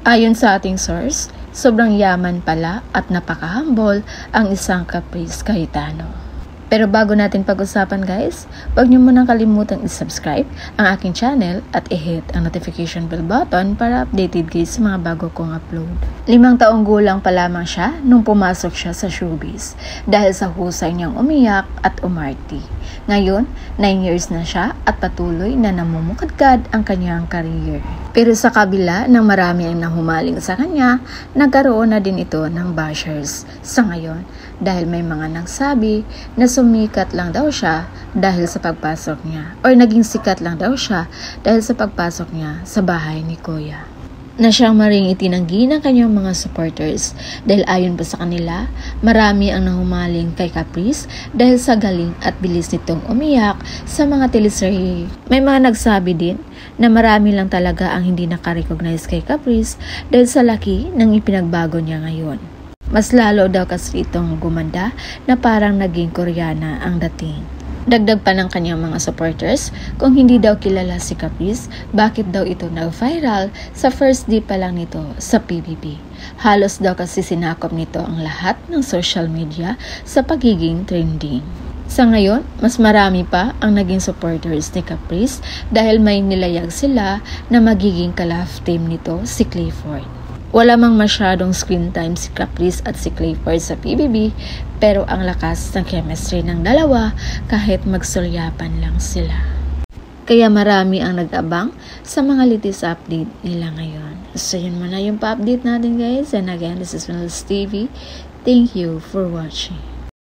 Ayon sa ating source, sobrang yaman pala at napaka-humble ang isang Caprice Cayetano. Pero bago natin pag-usapan guys, huwag niyo munang kalimutang i-subscribe ang aking channel at i-hit ang notification bell button para updated kayo sa mga bago kong upload. 5 taong gulang pa lamang siya nung pumasok siya sa showbiz dahil sa husay niyang umiyak at umarte. Ngayon, 9 years na siya at patuloy na namumukadkad ang kanyang career. Pero sa kabila ng marami ang nahumaling sa kanya, nagkaroon na din ito ng bashers sa ngayon dahil may mga nagsabi na sumikat lang daw siya dahil sa pagpasok niya or naging sikat lang daw siya dahil sa pagpasok niya sa bahay ni Kuya. Na siyang maring itinanggi ng kanyang mga supporters dahil ayon pa sa kanila, marami ang nahumaling kay Caprice dahil sa galing at bilis nitong umiyak sa mga teleserye. May mga nagsabi din na marami lang talaga ang hindi nakarecognize kay Caprice dahil sa laki ng ipinagbago niya ngayon. Mas lalo daw kasi itong gumanda na parang naging Koreana ang dating. Dagdag pa ng kanyang mga supporters, kung hindi daw kilala si Caprice, bakit daw ito nag-viral sa first day pa lang nito sa PBB. Halos daw kasi sinakop nito ang lahat ng social media sa pagiging trending. Sa ngayon, mas marami pa ang naging supporters ni Caprice dahil may nilayag sila na magiging ka-love team nito si Clifford. Wala mang masyadong screen time si Caprice at si Clifford sa PBB pero ang lakas ng chemistry ng dalawa kahit magsulyapan lang sila. Kaya marami ang nag-abang sa mga latest update nila ngayon. So yun muna yung pa-update natin guys, and again this is Mel's TV. Thank you for watching.